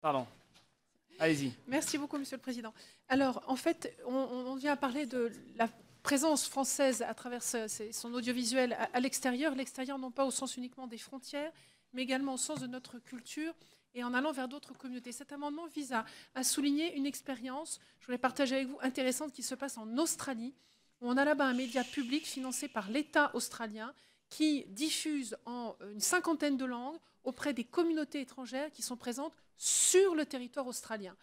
Pardon. Allez-y. Merci beaucoup, Monsieur le Président. Alors, en fait, on vient parler de la présence française à travers son audiovisuel à l'extérieur. L'extérieur, non pas au sens uniquement des frontières, mais également au sens de notre culture et en allant vers d'autres communautés. Cet amendement vise à souligner une expérience, je voulais partager avec vous, intéressante, qui se passe en Australie, où on a là-bas un média public financé par l'État australien qui diffuse en une cinquantaine de langues auprès des communautés étrangères qui sont présentes sur le territoire australien.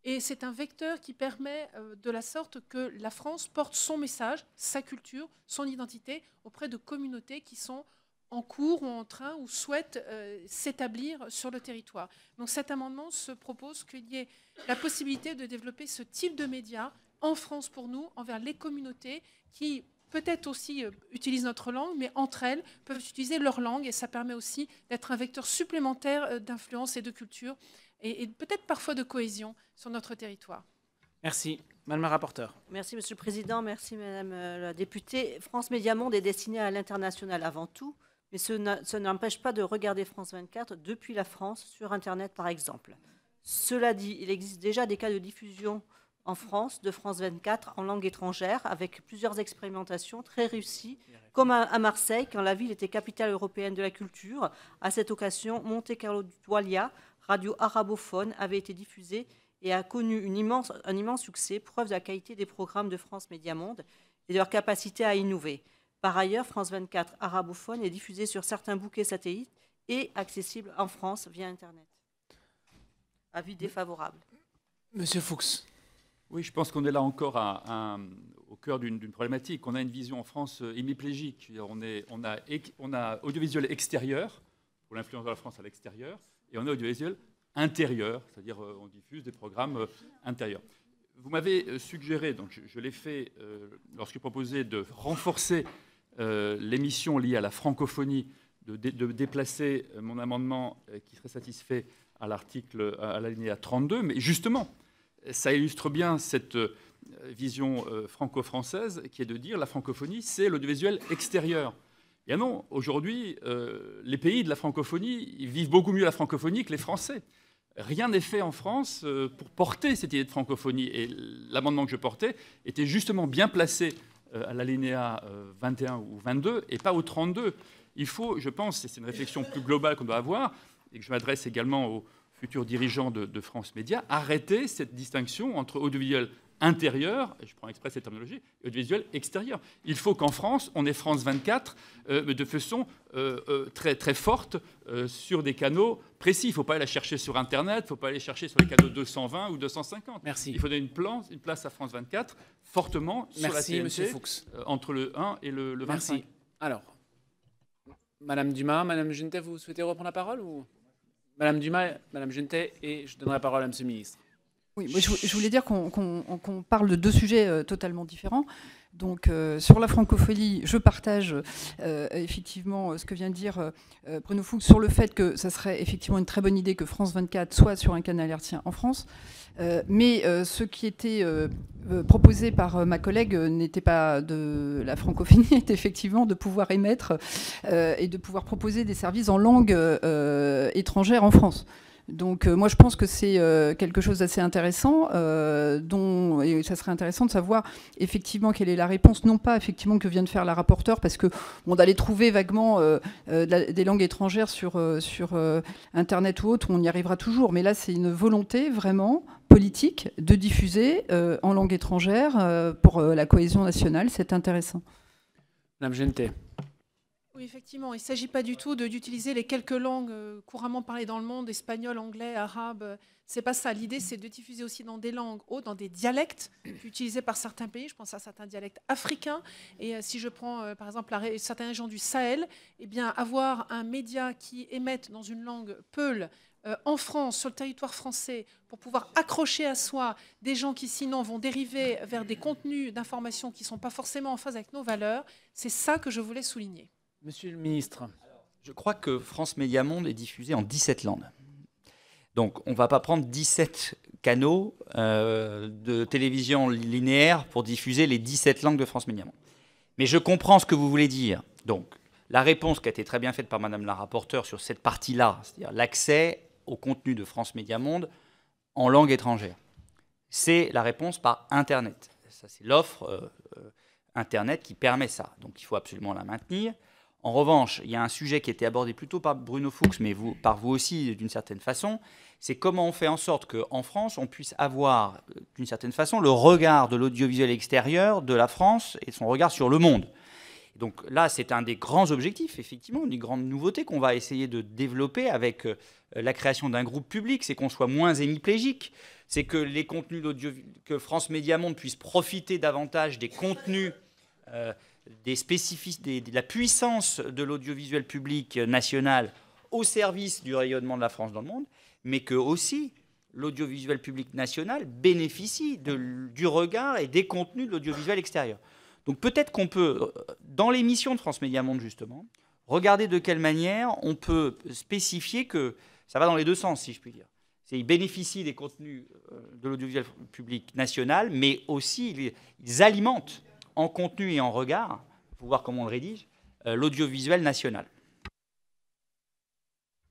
Et c'est un vecteur qui permet de la sorte que la France porte son message, sa culture, son identité auprès de communautés qui sont en cours ou en train ou souhaitent s'établir sur le territoire. Donc cet amendement se propose qu'il y ait la possibilité de développer ce type de médias en France pour nous, envers les communautés qui peut-être aussi utilisent notre langue, mais entre elles peuvent utiliser leur langue et ça permet aussi d'être un vecteur supplémentaire d'influence et de culture et peut-être parfois de cohésion sur notre territoire. Merci. Madame la rapporteure. Merci, Monsieur le Président. Merci, Madame la députée. France Média Monde est destinée à l'international avant tout, mais ce n'empêche pas de regarder France 24 depuis la France, sur Internet par exemple. Cela dit, il existe déjà des cas de diffusion en France de France 24 en langue étrangère, avec plusieurs expérimentations très réussies, comme à Marseille, quand la ville était capitale européenne de la culture. À cette occasion, Monte Carlo Doualia, radio arabophone, avait été diffusée et a connu un immense succès, preuve de la qualité des programmes de France Média Monde et de leur capacité à innover. Par ailleurs, France 24 arabophone est diffusée sur certains bouquets satellites et accessible en France via Internet. Avis défavorable. Monsieur Fuchs. Oui, je pense qu'on est là encore au cœur d'une problématique. On a une vision en France hémiplégique. On a audiovisuel extérieur, pour l'influence de la France à l'extérieur, et on a audiovisuel intérieur, c'est-à-dire on diffuse des programmes intérieurs. Vous m'avez suggéré, donc je l'ai fait lorsque je proposais de renforcer l'émission liée à la francophonie, de déplacer mon amendement qui serait satisfait à l'alinéa 32, mais justement, ça illustre bien cette vision franco-française qui est de dire la francophonie, c'est l'audiovisuel extérieur. Bien non, aujourd'hui, les pays de la francophonie, ils vivent beaucoup mieux la francophonie que les Français. Rien n'est fait en France pour porter cette idée de francophonie. Et l'amendement que je portais était justement bien placé à l'alinéa 21 ou 22 et pas au 32. Il faut, je pense, et c'est une réflexion plus globale qu'on doit avoir, et que je m'adresse également aux futurs dirigeants de France Média, arrêter cette distinction entre audiovisuel intérieur, et je prends exprès cette terminologie, et audiovisuel extérieur. Il faut qu'en France, on ait France 24 de façon très, très forte sur des canaux précis. Il ne faut pas aller la chercher sur Internet, il ne faut pas aller chercher sur les canaux 220 ou 250. Merci. Il faut donner une place à France 24 fortement sur la TNT, Monsieur Fuchs. entre le 1 et le 25. Merci. Alors, Madame Dumas, Madame Genetet, vous souhaitez reprendre la parole ou... Madame Dumas, Madame Genetet, et je donnerai la parole à Monsieur le ministre. Oui, moi je voulais dire qu'on parle de deux sujets totalement différents. Donc sur la francophonie, je partage effectivement ce que vient de dire Bruno Fuchs sur le fait que ça serait effectivement une très bonne idée que France 24 soit sur un canal hertzien en France. Mais ce qui était proposé par ma collègue n'était pas de la francophonie, était effectivement de pouvoir émettre et de pouvoir proposer des services en langue étrangère en France. Donc moi je pense que c'est quelque chose d'assez intéressant, et ça serait intéressant de savoir effectivement quelle est la réponse, non pas effectivement que vient de faire la rapporteure, parce que on d'aller trouver vaguement des langues étrangères sur Internet ou autre, on y arrivera toujours, mais là c'est une volonté vraiment politique de diffuser en langue étrangère pour la cohésion nationale, c'est intéressant. Madame Genetet. Oui, effectivement, il ne s'agit pas du tout d'utiliser les quelques langues couramment parlées dans le monde, espagnol, anglais, arabe. C'est pas ça. L'idée, c'est de diffuser aussi dans des langues hautes, dans des dialectes utilisés par certains pays. Je pense à certains dialectes africains. Et si je prends, par exemple, certaines régions du Sahel, eh bien, avoir un média qui émette dans une langue peul en France, sur le territoire français, pour pouvoir accrocher à soi des gens qui, sinon, vont dériver vers des contenus d'information qui ne sont pas forcément en phase avec nos valeurs, c'est ça que je voulais souligner. Monsieur le ministre. Je crois que France Média Monde est diffusée en 17 langues. Donc, on ne va pas prendre 17 canaux de télévision linéaire pour diffuser les 17 langues de France Média Monde. Mais je comprends ce que vous voulez dire. Donc, la réponse qui a été très bien faite par Madame la rapporteure sur cette partie-là, c'est-à-dire l'accès au contenu de France Média Monde, en langue étrangère. C'est la réponse par Internet. Ça, c'est l'offre Internet qui permet ça. Donc il faut absolument la maintenir. En revanche, il y a un sujet qui a été abordé plutôt par Bruno Fuchs, mais par vous aussi d'une certaine façon, c'est comment on fait en sorte qu'en France, on puisse avoir d'une certaine façon le regard de l'audiovisuel extérieur de la France et son regard sur le monde. Donc là, c'est un des grands objectifs, effectivement, une des grandes nouveautés qu'on va essayer de développer avec la création d'un groupe public, c'est qu'on soit moins hémiplégique, c'est que les contenus que France Médias Monde puisse profiter davantage des contenus, des spécificités, de la puissance de l'audiovisuel public national au service du rayonnement de la France dans le monde, mais que aussi l'audiovisuel public national bénéficie du regard et des contenus de l'audiovisuel extérieur. Donc peut-être qu'on peut, dans l'émission de France Médias Monde justement, regarder de quelle manière on peut spécifier que ça va dans les deux sens, si je puis dire. Ils bénéficient des contenus de l'audiovisuel public national, mais aussi ils alimentent en contenu et en regard, pour voir comment on le rédige, l'audiovisuel national.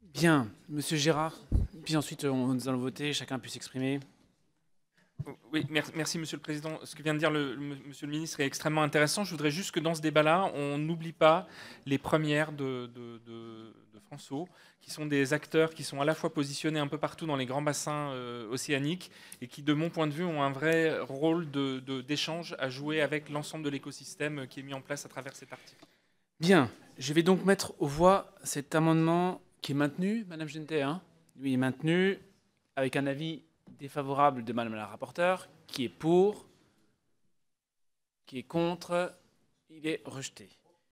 Bien, Monsieur Gérard. Puis ensuite, nous allons voter, chacun puisse s'exprimer. Oui, merci Monsieur le Président. Ce que vient de dire Monsieur le Ministre est extrêmement intéressant. Je voudrais juste que dans ce débat-là, on n'oublie pas les premières de France O, qui sont des acteurs qui sont à la fois positionnés un peu partout dans les grands bassins océaniques et qui, de mon point de vue, ont un vrai rôle d'échange à jouer avec l'ensemble de l'écosystème qui est mis en place à travers cet article. Bien, je vais donc mettre aux voix cet amendement qui est maintenu, Madame Gentet, hein ? Oui, il est maintenu, avec un avis défavorable de Madame la rapporteure, qui est pour, qui est contre, il est rejeté.